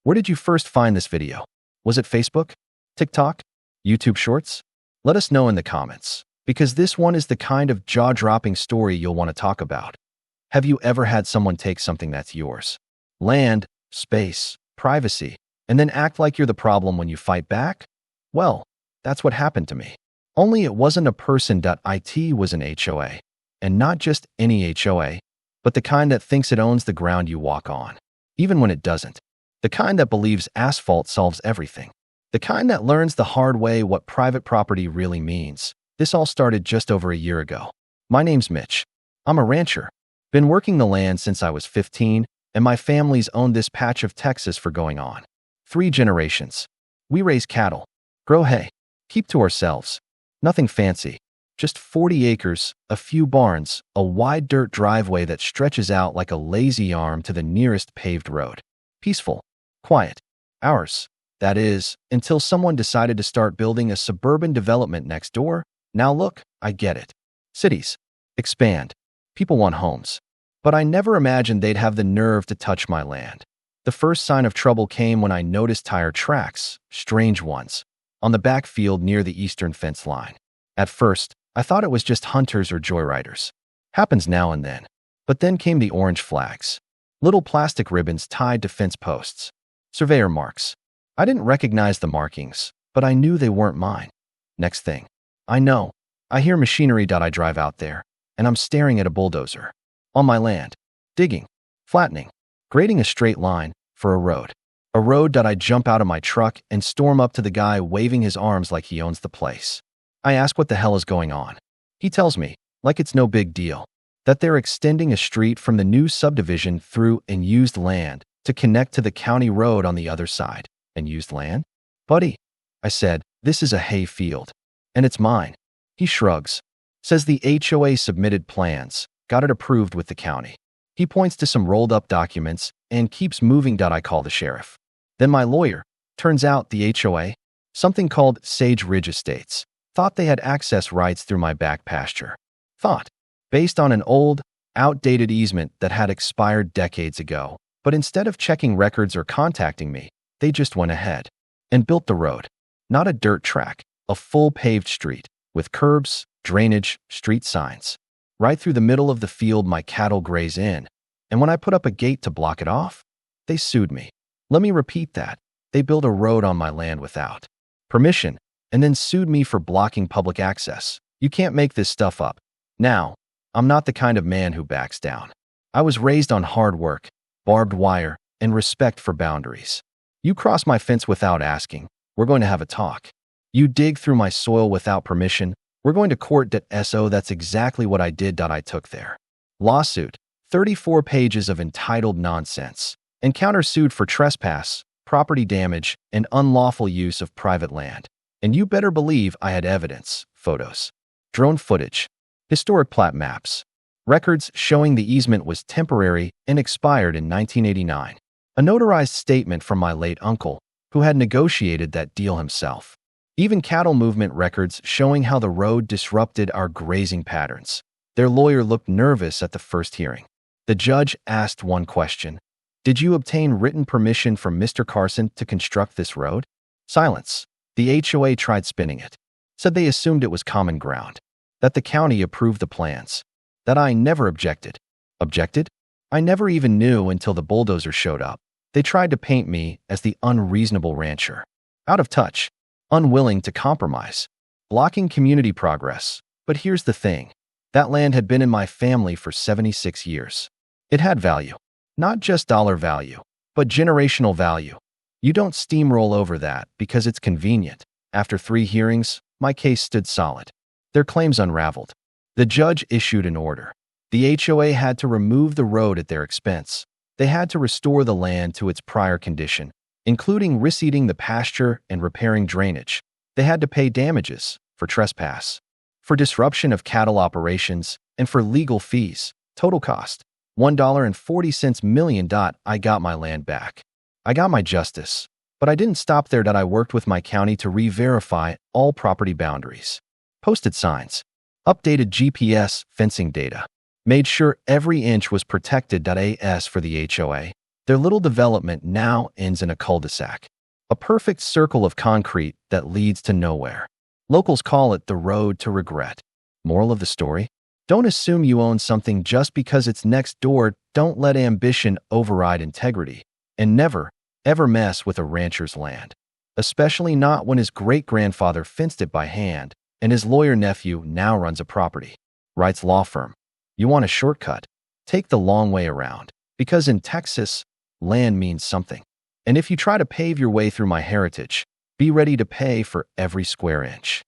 Where did you first find this video? Was it Facebook, TikTok, YouTube Shorts? Let us know in the comments, because this one is the kind of jaw-dropping story you'll want to talk about. Have you ever had someone take something that's yours? Land, space, privacy, and then act like you're the problem when you fight back? Well, that's what happened to me. Only it wasn't a person. It was an HOA. And not just any HOA, but the kind that thinks it owns the ground you walk on, even when it doesn't. The kind that believes asphalt solves everything. The kind that learns the hard way what private property really means. This all started just over a year ago. My name's Mitch. I'm a rancher. Been working the land since I was 15, and my family's owned this patch of Texas for going on 3 generations. We raise cattle, grow hay, keep to ourselves. Nothing fancy. Just 40 acres, a few barns, a wide dirt driveway that stretches out like a lazy arm to the nearest paved road. Peaceful, quiet. Ours. That is, until someone decided to start building a suburban development next door. Now look, I get it. Cities expand. People want homes. But I never imagined they'd have the nerve to touch my land. The first sign of trouble came when I noticed tire tracks, strange ones, on the backfield near the eastern fence line. At first, I thought it was just hunters or joyriders. Happens now and then. But then came the orange flags. Little plastic ribbons tied to fence posts. Surveyor marks. I didn't recognize the markings, but I knew they weren't mine. Next thing I hear machinery. I drive out there, and I'm staring at a bulldozer. On my land. Digging. Flattening. Grading a straight line for a road. A road. I jump out of my truck and storm up to the guy waving his arms like he owns the place. I ask what the hell is going on. He tells me, like it's no big deal, that they're extending a street from the new subdivision through unused land to connect to the county road on the other side. Unused land? Buddy, I said, this is a hay field. And it's mine. He shrugs. Says the HOA submitted plans, got it approved with the county. He points to some rolled up documents and keeps moving. I call the sheriff. Then my lawyer. Turns out the HOA, something called Sage Ridge Estates, thought they had access rights through my back pasture. Thought. Based on an old, outdated easement that had expired decades ago. But instead of checking records or contacting me, they just went ahead and built the road. Not a dirt track, a full paved street with curbs, drainage, street signs. Right through the middle of the field my cattle graze in. And when I put up a gate to block it off, they sued me. Let me repeat that. They built a road on my land without permission and then sued me for blocking public access. You can't make this stuff up. Now, I'm not the kind of man who backs down. I was raised on hard work, barbed wire, and respect for boundaries. You cross my fence without asking, we're going to have a talk. You dig through my soil without permission, we're going to court. So that's exactly what I did. I took there. Lawsuit, 34 pages of entitled nonsense, and countersued for trespass, property damage, and unlawful use of private land. And you better believe I had evidence, photos, drone footage, historic plat maps, records showing the easement was temporary and expired in 1989. A notarized statement from my late uncle, who had negotiated that deal himself. Even cattle movement records showing how the road disrupted our grazing patterns. Their lawyer looked nervous at the first hearing. The judge asked one question. Did you obtain written permission from Mr. Carson to construct this road? Silence. The HOA tried spinning it. Said they assumed it was common ground. That the county approved the plans. That I never objected. Objected? I never even knew until the bulldozer showed up. They tried to paint me as the unreasonable rancher. Out of touch. Unwilling to compromise. Blocking community progress. But here's the thing. That land had been in my family for 76 years. It had value. Not just dollar value, but generational value. You don't steamroll over that because it's convenient. After 3 hearings, my case stood solid. Their claims unraveled. The judge issued an order. The HOA had to remove the road at their expense. They had to restore the land to its prior condition, including reseeding the pasture and repairing drainage. They had to pay damages for trespass, for disruption of cattle operations, and for legal fees. Total cost, $1.40 million. I got my land back. I got my justice. But I didn't stop there. I worked with my county to re-verify all property boundaries. Posted signs. Updated GPS fencing data. Made sure every inch was protected. As for the HOA, Their little development now ends in a cul-de-sac, a perfect circle of concrete that leads to nowhere. Locals call it the road to regret. Moral of the story? Don't assume you own something just because it's next door. Don't let ambition override integrity. And never, ever mess with a rancher's land, especially not when his great-grandfather fenced it by hand and his lawyer nephew now runs a property rights law firm. You want a shortcut? Take the long way around, because in Texas, land means something. And if you try to pave your way through my heritage, be ready to pay for every square inch.